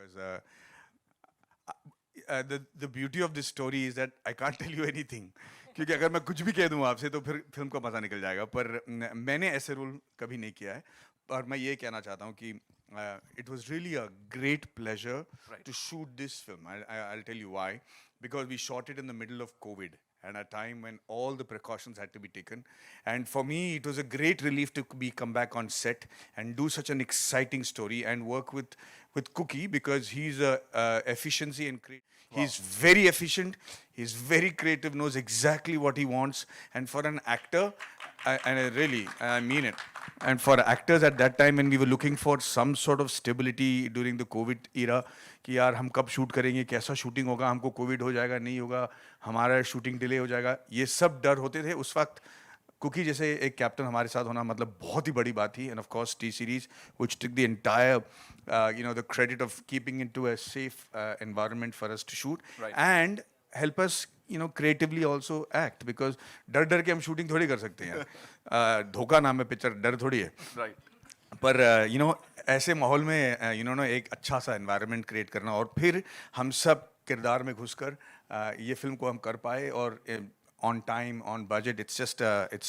because the beauty of this story is that I can't tell you anything. क्योंकि अगर मैं कुछ भी कह दूँ आपसे तो फिर फिल्म का मज़ा निकल जाएगा, पर मैंने ऐसे रोल कभी नहीं किया है। और मैं ये कहना चाहता हूँ कि it was really a great pleasure to shoot this film. I'll tell you why. Because we shot it in the middle of COVID and a time when all the precautions had to be taken. And for me, it was a great relief to come back on set and do such an exciting story and work with Cookie, because he's efficiency and he's very efficient. He's very creative, knows exactly what he wants. And for an actor, I mean it. And for actors at that time, when we were looking for some sort of stability during the COVID era, कि यार हम कब shoot करेंगे, कैसा shooting होगा, हमको Covid हो जाएगा, नहीं होगा, हमारा शूटिंग डिले हो जाएगा, ये सब डर होते थे उस वक्त। कुकी जैसे एक कैप्टन हमारे साथ होना मतलब बहुत ही बड़ी बात थी। And of course T Series which took the entire the credit of keeping into a safe environment for us to shoot and help us creatively also act, because डर डर के हम शूटिंग थोड़ी कर सकते हैं। धोखा नाम है पिक्चर, डर थोड़ी है। पर ऐसे माहौल में एक अच्छा सा एनवायरनमेंट क्रिएट करना और फिर हम सब किरदार में घुसकर ये फिल्म को हम कर पाए, और on time, on budget, it's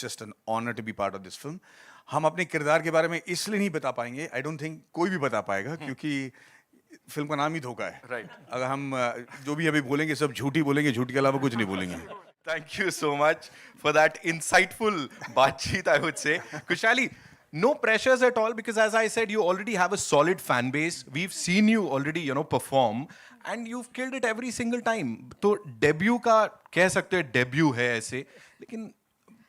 just an honour to be part of this film. हम अपने किरदार के बारे में इसलिए नहीं बता पाएंगे, आई डोंट थिंक कोई भी बता पाएगा, क्योंकि फिल्म का नाम ही धोखा है। अगर हम जो भी अभी बोलेंगे सब झूठी बोलेंगे, झूठ के अलावा कुछ नहीं बोलेंगे। Thank you so much for that insightful baatcheet, I would say. Kushali, no pressures at all, because as I said, you already have a solid fan base. We've seen you already, perform, and you've killed it every single time. तो debut का कह सकते हैं debut है ऐसे, लेकिन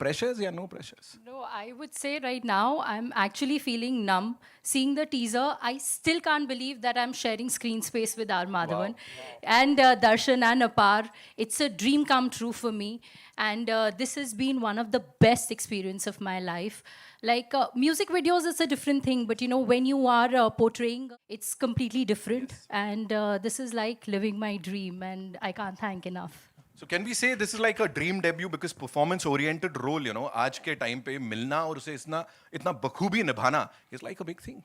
pressures या no pressures? No, I would say right now I'm actually feeling numb. Seeing the teaser, I still can't believe that I'm sharing screen space with R. Madhavan and Darshan and Apar. It's a dream come true for me, and this has been one of the best experience of my life. Like music videos is a different thing, but when you are portraying, it's completely different. Yes. And this is like living my dream, and I can't thank enough. So can we say this is like a dream debut, because performance oriented role, आज के time पे मिलना और उसे इतना बखूबी निभाना is like a big thing.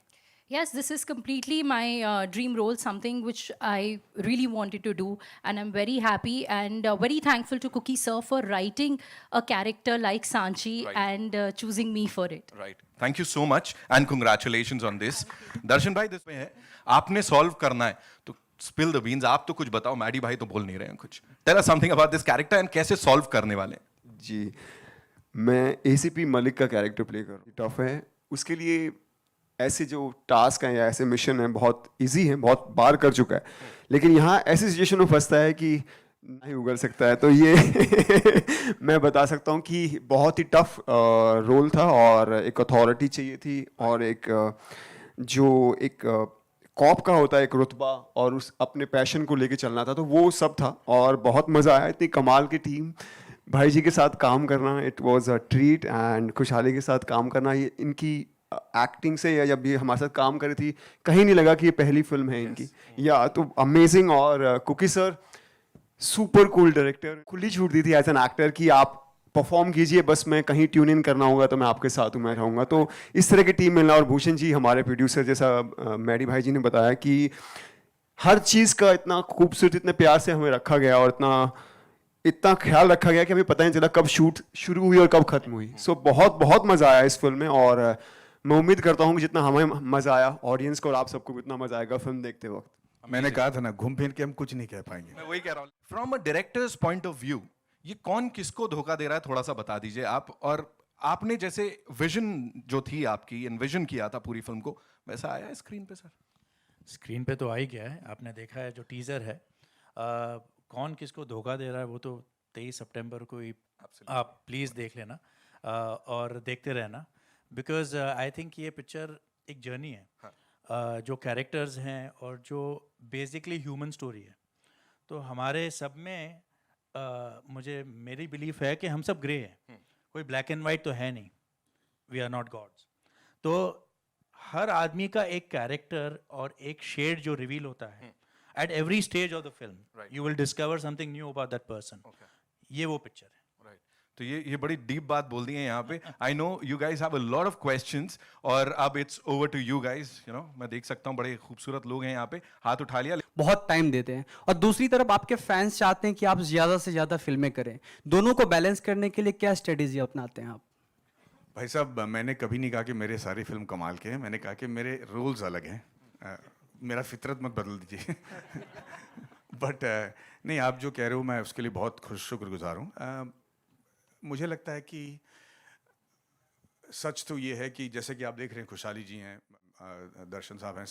Yes, this is completely my dream role, something which I really wanted to do, and I'm very happy and very thankful to Cookie sir for writing a character like Sanchi and choosing me for it. Right. Thank you so much and congratulations on this. Darshan bhai, this में है, आपने solve करना है, तो spill the beans. आप तो कुछ बताओ, मैडी भाई तो बोल नहीं रहे हैं कुछ. Tell us something about this character and कैसे solve करने वाले हैं. जी, मैं ACP मलिक का कैरेक्टर प्ले कर रहा हूँ. टफ है, उसके लिए ऐसे जो टास्क हैं या ऐसे मिशन हैं बहुत इजी हैं, बहुत बार कर चुका है, लेकिन यहाँ ऐसी सिचुएशन में फंसता है कि नहीं उगल सकता है, तो ये मैं बता सकता हूँ कि बहुत ही टफ रोल था, और एक अथॉरिटी चाहिए थी, और एक जो एक कॉप का होता है एक रुतबा, और उस अपने पैशन को लेके चलना था, तो वो सब था, और बहुत मज़ा आया। इतनी कमाल की टीम, भाई जी के साथ काम करना it was a treat, and खुशहाली के साथ काम करना, ये इनकी एक्टिंग से या जब ये हमारे साथ काम कर रही थी कहीं नहीं लगा कि ये पहली फिल्म है इनकी। या तो अमेजिंग, और Kookie sir super cool director, खुली छूट दी थी एज एन एक्टर कि आप परफॉर्म कीजिए, बस मैं कहीं ट्यून इन करना होगा तो मैं आपके साथ हूँ, मैं रहूँगा। तो इस तरह की टीम मिलना, और भूषण जी हमारे प्रोड्यूसर, जैसा मैडी भाई जी ने बताया कि हर चीज़ का इतना खूबसूरत, इतने प्यार से हमें रखा गया, और इतना ख्याल रखा गया कि हमें पता नहीं चला कब शूट शुरू हुई और कब खत्म हुई। सो बहुत बहुत मज़ा आया इस फिल्म में, और मैं उम्मीद करता हूँ कि जितना हमें मज़ा आया ऑडियंस को और आप सबको इतना मज़ा आएगा फिल्म देखते वक्त। मैंने कहा था ना, घूम फिर के हम कुछ नहीं कह पाएंगे। मैं वही कह रहा हूँ, from a directors point of view, ये कौन किसको धोखा दे रहा है, थोड़ा सा बता दीजिए आप। और आपने जैसे विजन जो थी आपकी, एनविजन किया था पूरी फिल्म को, वैसा आया है स्क्रीन पे सर? स्क्रीन पे तो आ ही गया है, आपने देखा है जो टीज़र है। कौन किसको धोखा दे रहा है वो तो 23 सितंबर को ही आप प्लीज़ देख लेना, और देखते रहना, बिकॉज आई थिंक ये पिक्चर एक जर्नी है। जो कैरेक्टर्स हैं और जो बेसिकली ह्यूमन स्टोरी है, तो हमारे सब में मुझे मेरी बिलीफ है कि हम सब ग्रे हैं, कोई ब्लैक एंड वाइट तो है नहीं, वी आर नॉट गॉड्स। तो हर आदमी का एक कैरेक्टर और एक शेड जो रिवील होता है at every stage of the film, you will discover something knew about that person. ये वो पिक्चर है। तो ये बड़ी डीप बात बोल दी है यहाँ पे. I know you guys have a lot of questions और अब it's over to you guys. You know मैं देख सकता हूँ बड़े खूबसूरत लोग हैं यहाँ पे, हाथ उठा लिया. बहुत टाइम देते हैं और दूसरी तरफ आपके फैंस चाहते हैं कि आप ज़्यादा से ज़्यादा फिल्में करें. दोनों को बैलेंस करने के लिए क्या स्ट्रेटेजी अपनाते हैं आप? भाई साहब, मैंने कभी नहीं कहा कि मेरे सारी फिल्म कमाल के हैं. मैंने कहा कि मेरे रोल्स अलग हैं. मेरा फितरत मत बदल दीजिए. बट नहीं, आप जो कह रहे हो मैं उसके लिए बहुत शुक्रगुजार हूँ. मुझे लगता है कि सच तो ये है कि जैसे कि आप देख रहे हैं, खुशहाली जी हैं, दर्शन साहब हैं,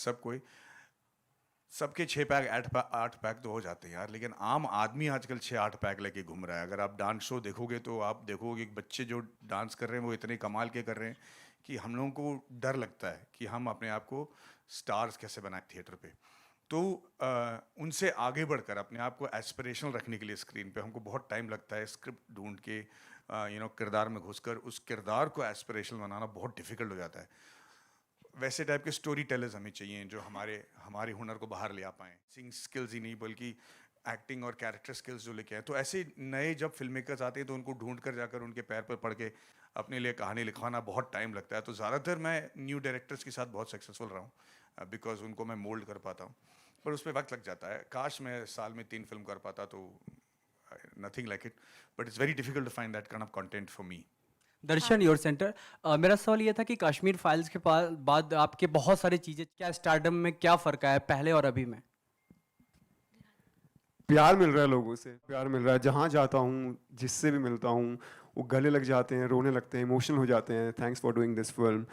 सबके 6 पैक 8 पैक तो हो जाते हैं यार. लेकिन आम आदमी आजकल 6-8 पैक लेके घूम रहा है. अगर आप डांस शो देखोगे तो आप देखोगे कि बच्चे जो डांस कर रहे हैं वो इतने कमाल के कर रहे हैं कि हम लोगों को डर लगता है कि हम अपने आप को स्टार्स कैसे बनाए थिएटर पे. तो उनसे आगे बढ़कर अपने आप को एस्पिरेशनल रखने के लिए स्क्रीन पे हमको बहुत टाइम लगता है. स्क्रिप्ट ढूंढ के किरदार में घुसकर उस किरदार को एस्पिरेशनल बनाना बहुत डिफिकल्ट हो जाता है. वैसे टाइप के स्टोरी टेलर्स हमें चाहिए जो हमारे हुनर को बाहर ले आ पाएँ. सिंग स्किल्स ही नहीं बल्कि एक्टिंग और कैरेक्टर स्किल्स जो लेके आए. तो ऐसे नए जब फिल्म मेकर्स आते हैं तो उनको ढूंढ कर जाकर उनके पैर पर पड़ के अपने लिए कहानी लिखवाना बहुत टाइम लगता है. तो ज़्यादातर मैं न्यू डायरेक्टर्स के साथ बहुत सक्सेसफुल रहा हूँ बिकॉज उनको मैं मोल्ड कर पाता हूँ. पर उस पर वक्त लग जाता है. काश मैं साल में 3 फिल्म कर पाता तो nothing like it, but it's very difficult to find that kind of content for me. Darshan your centre. मेरा सवाल ये था कि कश्मीर फाइल्स के बाद आपके बहुत सारी चीज़ें, क्या स्टारडम में क्या फ़र्क आया पहले और अभी में? प्यार मिल रहा है, लोगों से प्यार मिल रहा है. जहाँ जाता हूँ, जिससे भी मिलता हूँ, वो गले लग जाते हैं, रोने लगते हैं, इमोशनल हो जाते हैं. Thanks for doing this film.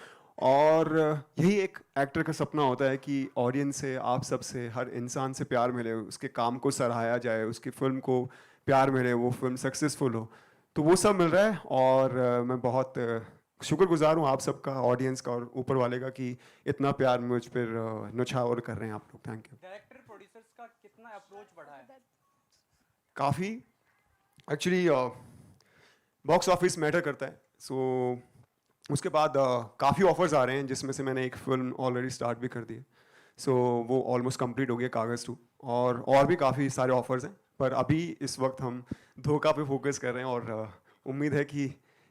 और यही एक एक्टर का सपना होता है कि ऑडियंस से, आप सब से, हर इंसान से प्यार मिले, उसके काम को सराहाया जाए, उसकी फिल्म को प्यार मिले, वो फिल्म सक्सेसफुल हो. तो वो सब मिल रहा है और मैं बहुत शुक्रगुजार हूँ आप सबका, ऑडियंस का और ऊपर वाले का कि इतना प्यार मुझ पर न्यौछावर कर रहे हैं आप लोग. Thank you. डायरेक्टर प्रोड्यूसर्स का कितना अप्रोच बढ़ा है? काफ़ी. एक्चुअली बॉक्स ऑफिस मैटर करता है. सो उसके बाद काफ़ी ऑफर्स आ रहे हैं जिसमें से मैंने एक फिल्म ऑलरेडी स्टार्ट भी कर दी है. सो वो ऑलमोस्ट कंप्लीट हो गया, कागज़ 2. और भी काफ़ी सारे ऑफर्स हैं. पर अभी इस वक्त हम धोखा पे फोकस कर रहे हैं और उम्मीद है कि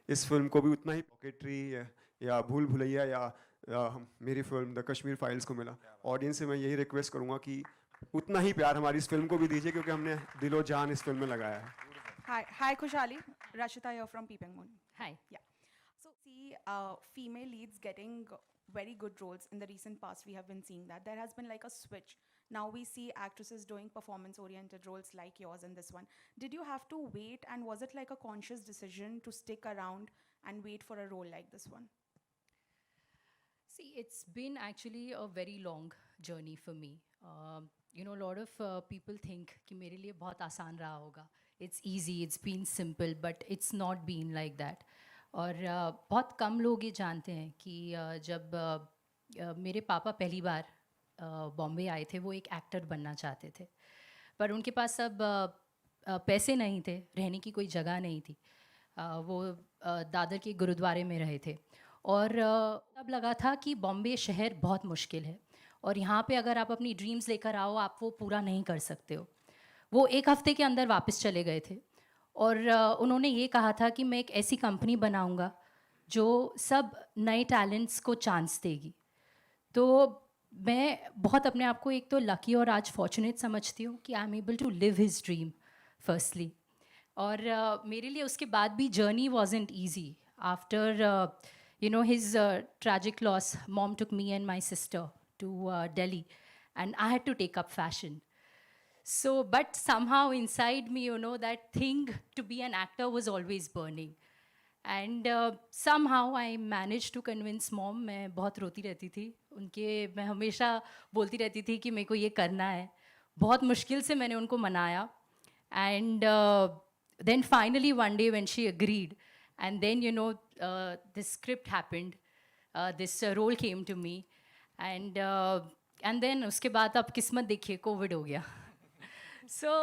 इस फिल्म को भी उतना ही पॉकेट्री या भूल भुलैया या मेरी फिल्म द कश्मीर फाइल्स को मिला. ऑडियंस से मैं यही रिक्वेस्ट करूँगा कि उतना ही प्यार हमारी इस फिल्म को भी दीजिए क्योंकि हमने दिलो जान इस फिल्म में लगाया है. Hi, Khushali. Rashita here from Peeping Moon. Hi. Yeah. So, see, female leads getting very good roles. In the recent past, we have been seeing that. There has been like a switch. Now we see actresses doing performance-oriented roles like yours in this one. Did you have to wait, and was it like a conscious decision to stick around and wait for a role like this one? See, it's been actually a very long journey for me. A lot of people think कि मेरे लिए बहुत आसान रहा होगा. It's easy, it's been simple, but it's not been like that. और बहुत कम लोग ये जानते हैं कि जब मेरे पापा पहली बार बॉम्बे आए थे, वो एक एक्टर बनना चाहते थे. पर उनके पास अब पैसे नहीं थे, रहने की कोई जगह नहीं थी. वो दादर के गुरुद्वारे में रहे थे. और तब लगा था कि बॉम्बे शहर बहुत मुश्किल है और यहाँ पे अगर आप अपनी ड्रीम्स लेकर आओ, आप वो पूरा नहीं कर सकते हो. वो 1 हफ्ते के अंदर वापस चले गए थे और उन्होंने ये कहा था कि मैं एक ऐसी कंपनी बनाऊंगा जो सब नए टैलेंट्स को चांस देगी. तो मैं बहुत अपने आप को एक तो लकी और आज फॉर्चुनेट समझती हूँ कि I am able to live his dream firstly. और मेरे लिए उसके बाद भी journey wasn't easy. After his tragic loss, mom took me and my sister to Delhi and I had to take up fashion. So, but somehow inside me, that thing to be an actor was always burning. And somehow I managed to convince mom. मैं बहुत रोती रहती थी मैं हमेशा बोलती रहती थी कि मेरे को ये करना है. बहुत मुश्किल से मैंने उनको मनाया. And then finally one day when she agreed, and then this script happened, this role came to me, and then उसके बाद अब किस्मत देखिए, कोविड हो गया. So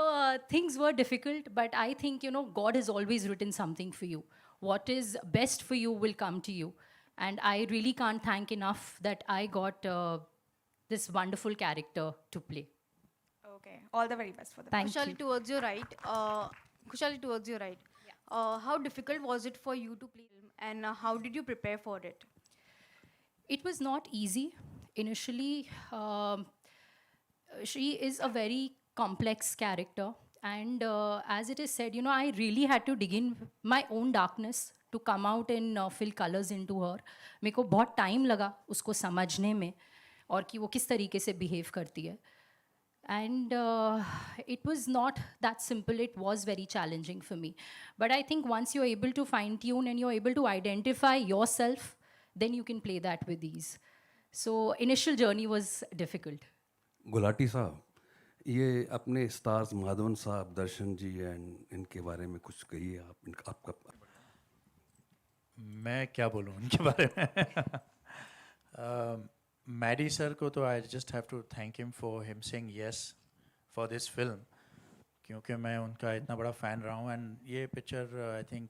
things were difficult, but I think God has always written something for you. What is best for you will come to you, and I really can't thank enough that I got this wonderful character to play. Okay. All the very best for the Thank Khushali, you. towards your right. Khushali, towards your right. How difficult was it for you to play film, and how did you prepare for it? It was not easy. Initially, she is a very complex character. And as it is said, I really had to dig in my own darkness to come out and fill colors into her. मेरे को बहुत time लगा उसको समझने में और कि वो किस तरीके से behave करती है. And it was not that simple. It was very challenging for me. But I think once you're able to fine tune and you're able to identify yourself, then you can play that with ease. So initial journey was difficult. Gulati साहब, ये अपने stars Madhavan साहब, दर्शन जी and इनके बारे में कुछ कहिए आप, आपका मैं क्या बोलूँ उनके बारे में. मैडी सर को तो I just have to thank him for him saying yes for this film, क्योंकि मैं उनका इतना बड़ा फ़ैन रहा हूँ. एंड ये पिक्चर आई थिंक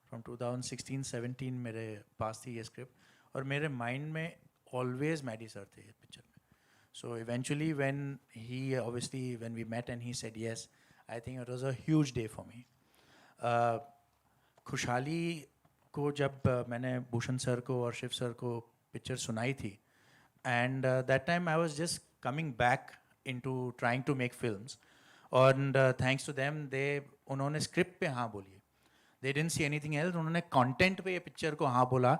फ्रॉम 2016-17 मेरे पास थी ये स्क्रिप्ट, और मेरे माइंड में ऑलवेज मैडी सर थे ये पिक्चर में. So eventually when we met and he said yes, I think it was a huge day for me. खुशहाली को जब मैंने भूषण सर को और शिव सर को पिक्चर सुनाई थी, and that time I was just coming back into trying to make films, and thanks to them उन्होंने स्क्रिप्ट पे हाँ बोली. They didn't see anything else. उन्होंने कंटेंट पे ये पिक्चर को हाँ बोला.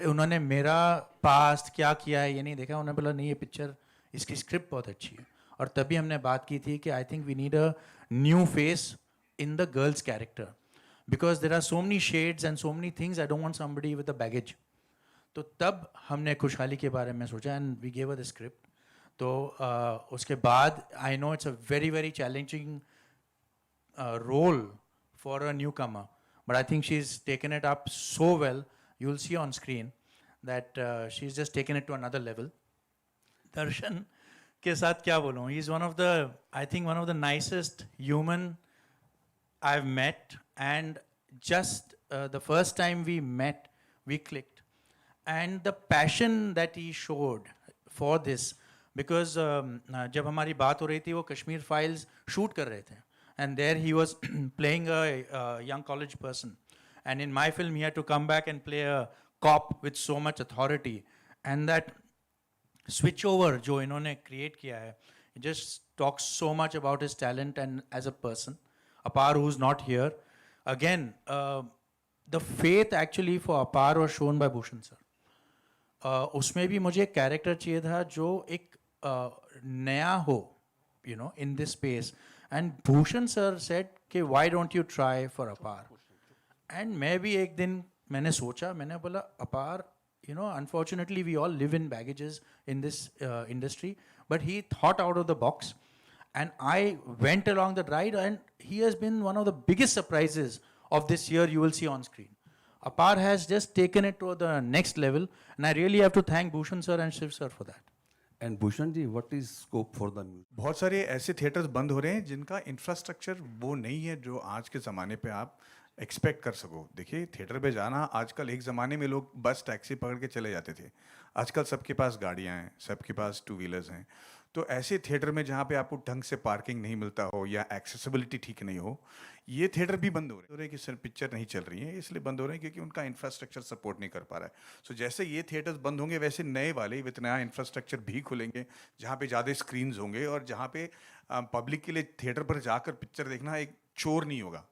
उन्होंने मेरा पास्ट क्या किया है ये नहीं देखा. उन्होंने बोला नहीं ये पिक्चर, इसकी स्क्रिप्ट बहुत अच्छी है. और तभी हमने बात की थी कि I think we need a new face in the girls character, because there are so many shades and so many things. I don't want somebody with a baggage. तो तब हमने खुशहाली के बारे में सोचा and we gave a the script. तो उसके बाद I know it's a very very challenging role for a newcomer, but I think she's taken it up so well. You'll see on screen that she's just taken it to another level. Darshan के साथ क्या बोलूँ? He's one of the, I think one of the nicest human I've met, and just the first time we met, we clicked. And the passion that he showed for this, because जब हमारी बात हो रही थी वो Kashmir files shoot कर रहे थे. And there he was playing a young college person. And in my film, he had to come back and play a cop with so much authority. And that switch over जो इन्होंने create किया है, it just talks so much about his talent and as a person. Apar, who's not here. Again, the faith actually for Apar was shown by Bhushan sir. उसमें भी मुझे एक character चाहिए था जो एक नया हो, in this space. And Bhushan sir said कि why don't you try for Apar? And मैं भी एक दिन मैंने सोचा, मैंने बोला Apar, unfortunately we all live in baggages in this industry, but he thought out of the box, and I went along the ride, and he has been one of the biggest surprises of this year you will see on screen. Apar has just taken it to the next level, and I really have to thank Bhushan sir and Shiv sir for that. And Bhushan ji, what is scope for the music? बहुत सारे ऐसे theatres बंद हो रहे हैं जिनका infrastructure वो नहीं है जो आज के ज़माने पे आप एक्सपेक्ट कर सको. देखिए, थिएटर पे जाना आजकल, एक ज़माने में लोग बस टैक्सी पकड़ के चले जाते थे. आजकल सबके पास गाड़ियाँ हैं, सबके पास 2 व्हीलर्स हैं. तो ऐसे थिएटर में जहाँ पे आपको ढंग से पार्किंग नहीं मिलता हो या एक्सेसिबिलिटी ठीक नहीं हो, ये थिएटर भी बंद हो रहे हैं कि सर पिक्चर नहीं चल रही है, इसलिए बंद हो रहे हैं क्योंकि उनका इंफ्रास्ट्रक्चर सपोर्ट नहीं कर पा रहा है. सो जैसे ये थिएटर्स बंद होंगे वैसे नए वाले विद नया इंफ्रास्ट्रक्चर भी खुलेंगे जहाँ पे ज़्यादा स्क्रीन्स होंगे और जहाँ पे पब्लिक के लिए थिएटर पर जाकर पिक्चर देखना एक चोर नहीं होगा.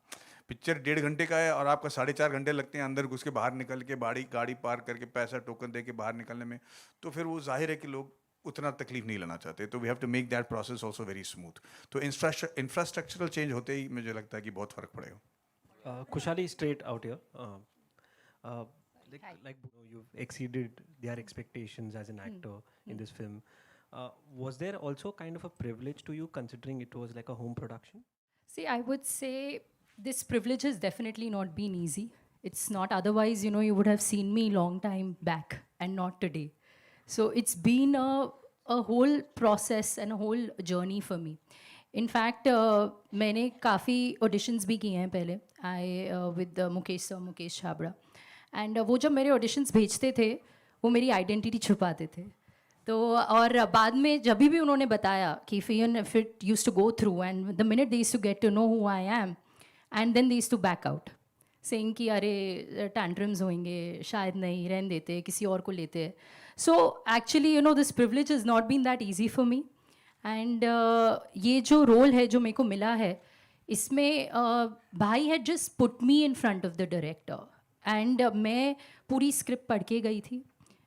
पिक्चर 1.5 घंटे का है और आपका 4.5 घंटे लगते हैं अंदर घुस के बाहर निकल के गाड़ी पार करके पैसा टोकन दे के बाहर निकलने में, तो फिर वो जाहिर है कि लोग उतना तकलीफ नहीं लेना चाहते. तो we have to make that process also very smooth. तो इंफ्रास्ट्रक्चरल चेंज होते ही मुझे लगता है कि बहुत फ़र्क पड़ेगा. Kushali, straight out here. Like you've exceeded their expectations as an actor in this film. Was there also kind of a privilege to you, considering it was like a home production? See, I would say this privilege has definitely not been easy. It's not, otherwise, you would have seen me long time back and not today. So it's been a whole process and a whole journey for me. In fact, मैंने काफ़ी auditions भी किए हैं पहले. with Mukesh sir, Mukesh Chhabra. And वो जब मेरे auditions भेजते थे, वो मेरी identity छुपाते थे. तो और बाद में जब भी उन्होंने बताया कि if it used to go through, and the minute they used to get to know who I am, and then they used to back out. Saying कि अरे टैंट्रम्स होंगे, शायद नहीं, रहने देते, किसी और को लेते. So actually you know this privilege is not been that easy for me. And ये जो रोल है जो मेरे को मिला है, इसमें भाई had just put me in front of the director. And मैं पूरी स्क्रिप्ट पढ़ के गई थी.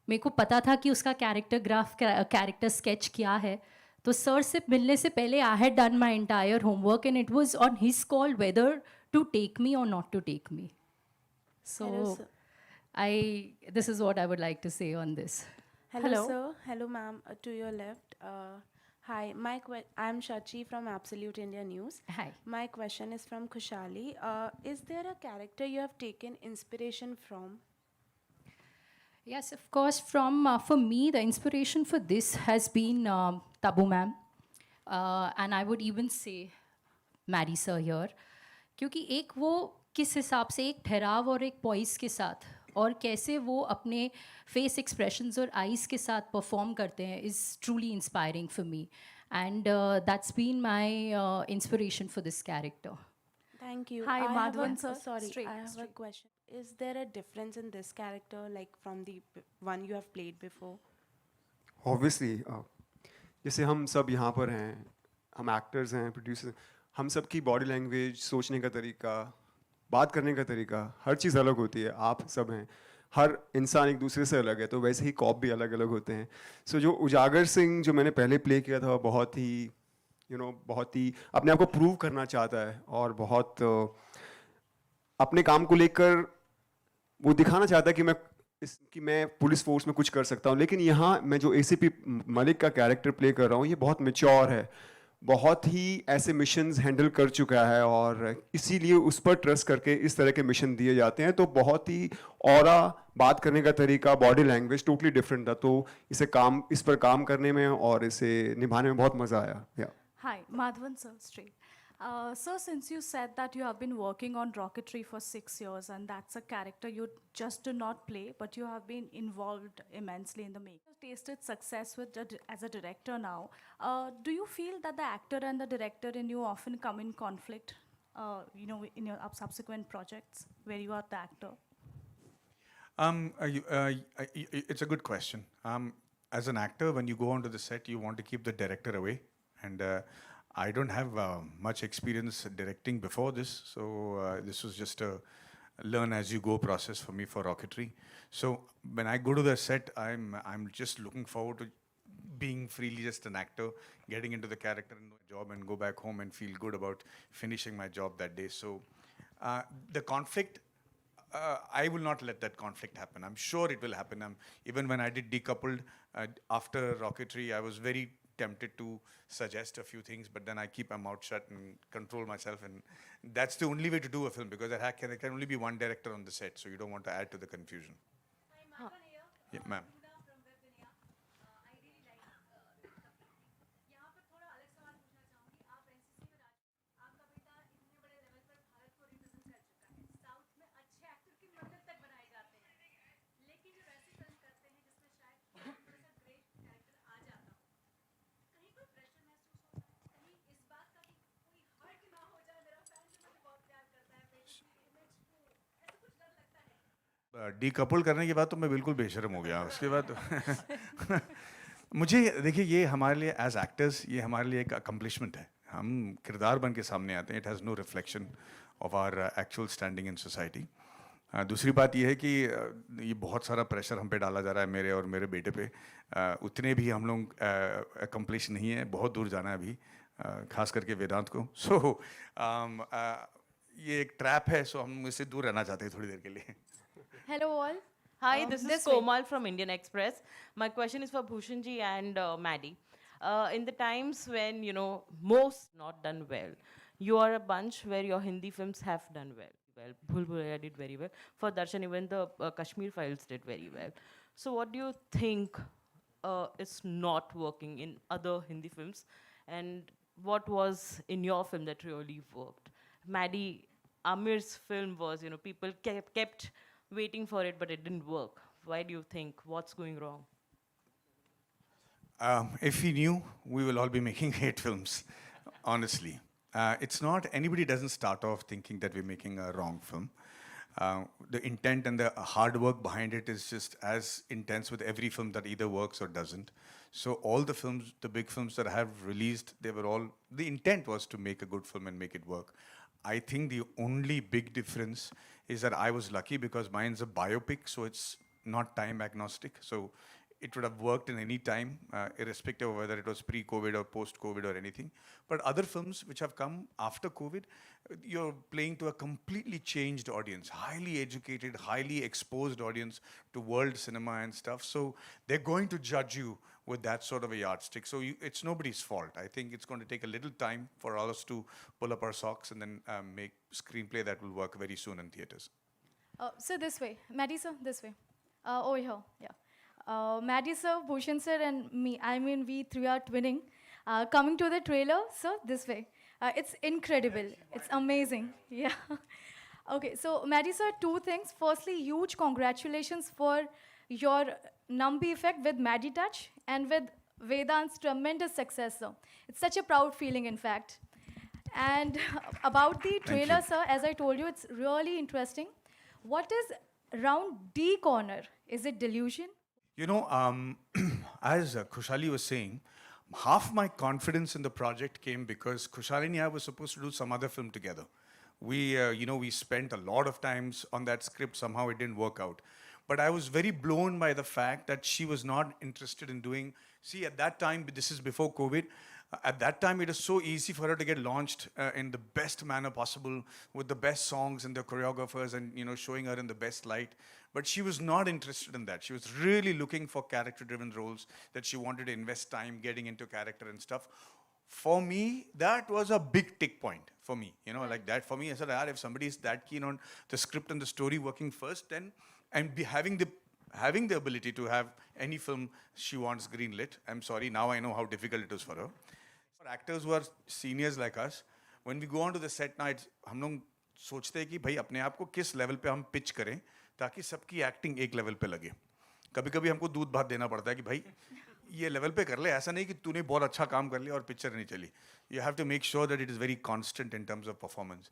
मेरे को पता था कि उसका कैरेक्टर स्केच क्या है. तो सर से मिलने से पहले I had done my entire homework and it was on his call whether to take me और not to take me. Hello, So sir. this is what I would like to say on this. Hello, sir. Hello, ma'am. To your left. Hi, I'm Shachi from Absolute India News. Hi. My question is from Khushali. Is there a character you have taken inspiration from? Yes, of course. For me, the inspiration for this has been Tabu ma'am, and I would even say Maddie sir here, क्योंकि एक वो किस हिसाब से एक ठहराव और एक पॉइस के साथ और कैसे वो अपने फेस एक्सप्रेशंस और आइज़ के साथ परफॉर्म करते हैं is truly inspiring for me. And that's been my inspiration for this character. Thank you. Hi, I have Madhavan, a- sir. Sorry, Straight, I have a straight. question. Is there a difference in this character, like from the one you have played before? Obviously जैसे हम सब यहाँ पर हैं, हम actors हैं, producer, हम सब की बॉडी लैंग्वेज, सोचने का तरीका, बात करने का तरीका, हर चीज़ अलग होती है. आप सब हैं, हर इंसान एक दूसरे से अलग है, तो वैसे ही कॉप भी अलग अलग होते हैं. सो जो उजागर सिंह जो मैंने पहले प्ले किया था, बहुत ही बहुत ही अपने आप को प्रूव करना चाहता है और बहुत अपने काम को लेकर वो दिखाना चाहता है कि मैं पुलिस फोर्स में कुछ कर सकता हूँ. लेकिन यहाँ मैं जो ACP मलिक का कैरेक्टर प्ले कर रहा हूँ, ये बहुत मैच्योर है, बहुत ही ऐसे मिशंस हैंडल कर चुका है और इसीलिए उस पर ट्रस्ट करके इस तरह के मिशन दिए जाते हैं. तो बहुत ही ऑरा, बात करने का तरीका, बॉडी लैंग्वेज टोटली डिफरेंट था. तो इस पर काम करने में और इसे निभाने में बहुत मज़ा आया. Hi, Madhavan sir, straight. Sir, since you said that you have been working on rocketry for 6 years and that's a character you just do not play, but you have been involved immensely in the making. You've tasted success as a director now. Do you feel that the actor and the director in you often come in conflict, in your subsequent projects where you are the actor? It's a good question. As an actor, when you go onto the set, you want to keep the director away. And I don't have much experience directing before this, so this was just a learn as you go process for me for rocketry. So when I go to the set, I'm just looking forward to being freely just an actor, getting into the character and my job, and go back home and feel good about finishing my job that day. So the conflict. I will not let that conflict happen. I'm sure it will happen. Even when I did Decoupled after Rocketry, I was very tempted to suggest a few things, but then I keep my mouth shut and control myself, and that's the only way to do a film, because there can only be one director on the set, so you don't want to add to the confusion. Yeah, ma'am. Decouple करने के बाद तो मैं बिल्कुल बेशर्म हो गया. उसके बाद मुझे देखिए, ये हमारे लिए एज एक्टर्स ये हमारे लिए एक अकम्पलिशमेंट है. हम किरदार बन के सामने आते हैं. It has no reflection of our actual standing in society. दूसरी बात ये है कि ये बहुत सारा प्रेशर हम पे डाला जा रहा है, मेरे और मेरे बेटे पे. उतने भी हम लोग अकम्पलिश नहीं है, बहुत दूर जाना है अभी, खास करके वेदांत को. सो ये एक ट्रैप है, सो हम इससे दूर रहना चाहते हैं थोड़ी देर के लिए. Hello all. Hi, this is Komal from Indian Express. My question is for Bhushan ji and Maddie. In the times when, most not done well, you are a bunch where your Hindi films have done well. Bhul Bhulaiya did very well. For Darshan, even the Kashmir Files did very well. So what do you think is not working in other Hindi films? And what was in your film that really worked? Maddie, Amir's film was, people kept waiting for it, but it didn't work. Why do you think? What's going wrong? If we knew, we will all be making 8 films, honestly. It's not, anybody doesn't start off thinking that we're making a wrong film. the intent and the hard work behind it is just as intense with every film that either works or doesn't. So all the films, the big films that I have released, they were all, the intent was to make a good film and make it work. I think the only big difference is that I was lucky because mine's a biopic, so it's not time agnostic. So it would have worked in any time, irrespective of whether it was pre-COVID or post-COVID or anything. But other films which have come after COVID, you're playing to a completely changed audience, highly educated, highly exposed audience to world cinema and stuff. So they're going to judge you with that sort of a yardstick. So it's nobody's fault. I think it's going to take a little time for all us to pull up our socks and then make screenplay that will work very soon in theaters. So this way, Maddie sir, this way. Over here, yeah. Maddie sir, Bhushan sir, and me. I mean, we three are twinning. Coming to the trailer, sir, this way. It's incredible. It's amazing. Yeah. Okay, so Maddie sir, two things. Firstly, huge congratulations for your Nambi effect with Maddie Touch and with Vedant's tremendous success, sir. It's such a proud feeling, in fact. And about the trailer, sir, as I told you, it's really interesting. What is round D corner? Is it delusion? You know, as Khushali was saying, half my confidence in the project came because Khushali and I were supposed to do some other film together. We spent a lot of times on that script. Somehow it didn't work out. But I was very blown by the fact that she was not interested in doing... See, at that time, this is before COVID, at that time it was so easy for her to get launched in the best manner possible with the best songs and the choreographers and, showing her in the best light. But she was not interested in that. She was really looking for character-driven roles that she wanted to invest time getting into character and stuff. For me, that was a big tick point for me. Like that for me, I said, if somebody is that keen on the script and the story working first, then and be having the ability to have any film she wants greenlit. I'm sorry, now I know how difficult it is for her. For actors who are seniors like us, when we go on to the set nights, हम लोग सोचते हैं कि भाई अपने आप को किस लेवल पे हम पिच करें ताकि सबकी एक्टिंग एक लेवल पे लगे. कभी-कभी हमको दूध भात देना पड़ता है कि भाई ये लेवल पे कर ले, ऐसा नहीं कि तूने बहुत अच्छा काम कर लिया और पिक्चर नहीं चली. You have to make sure that it is very constant in terms of performance.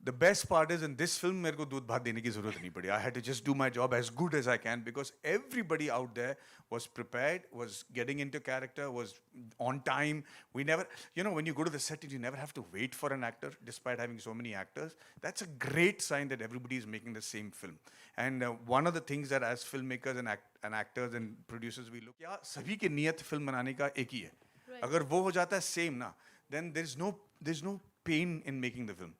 The best part is in this film, मेरे को दूध भात देने की ज़रूरत नहीं पड़ी. I had to just do my job as good as I can because everybody out there was prepared, was getting into character, was on time. We never, when you go to the set, you never have to wait for an actor, despite having so many actors. That's a great sign that everybody is making the same film. And one of the things that as filmmakers and actors and producers we look, या सभी की नियत film बनाने का एक ही है. अगर वो हो जाता है same ना, then there's no pain in making the film.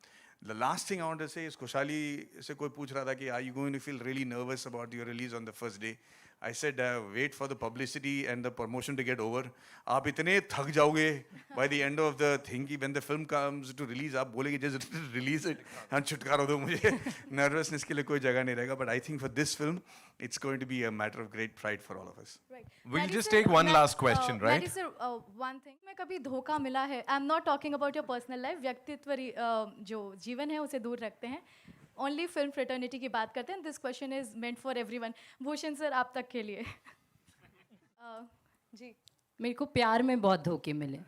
The last thing I want to say is, Khushali se koi pooch raha tha ki, are you going to feel really nervous about your release on the first day? I said, wait for the publicity and the promotion to get over. आप इतने थक जाओगे by the end of the thing कि when the film comes to release, आप बोलेंगे just release it and छुटकारा दो मुझे. Nervousness के लिए कोई जगह नहीं रहेगा. But I think for this film, it's going to be a matter of great pride for all of us. Right. We'll just take one last question, right? Maddie sir, one thing. मैं कभी धोखा मिला है. I'm not talking about your personal life. व्यक्तित्व जो जीवन है उसे दूर रखते हैं. Only film fraternity की बात करते हैं. This question is meant for everyone. Bhushan sir आप तक के लिए. जी. मेरे को प्यार में बहुत धोखे मिले.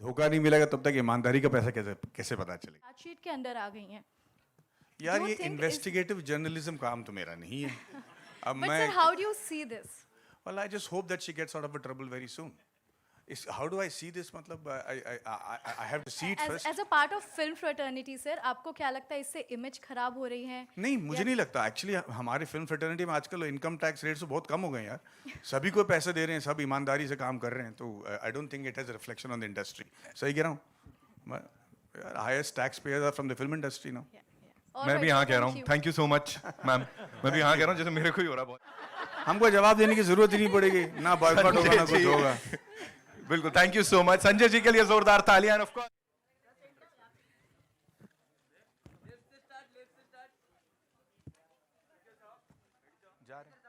धोखा नहीं मिलेगा तब तक ईमानदारी का पैसा कैसे पता चलेगा? शीट के अंदर आ गई हैं. यार ये इन्वेस्टिगेटिव जर्नलिज्म काम तो मेरा नहीं है. अब But मैं. sir, how do you see this? Well, I just hope that she gets out of a trouble very soon. How do I see this? मतलब I have to see it first. As a part of film fraternity, sir, आपको क्या लगता है इससे image खराब हो रही है? नहीं, मुझे नहीं लगता. Actually, हमारे film fraternity में आजकल income tax rates तो बहुत कम हो गए हैं यार. सभी को पैसे दे रहे हैं, सब ईमानदारी से काम कर रहे हैं. तो I don't think it has a reflection on the industry. सही कह रहा हूँ? Highest taxpayers are from the film industry now. मैं भी हाँ कह रहा हूँ. Thank you so much, ma'am. मैं भी हाँ कह रहा हूँ जैसे मेरे को ही हो रहा बहुत. हमको जवाब देने की जरूरत ही नहीं पड़ेगी. ना boycott होगा ना कुछ होगा. बिल्कुल. Thank you so much. Sanjay ji के लिए जोरदार तालियां. ऑफ कोर्स जा रहे हैं.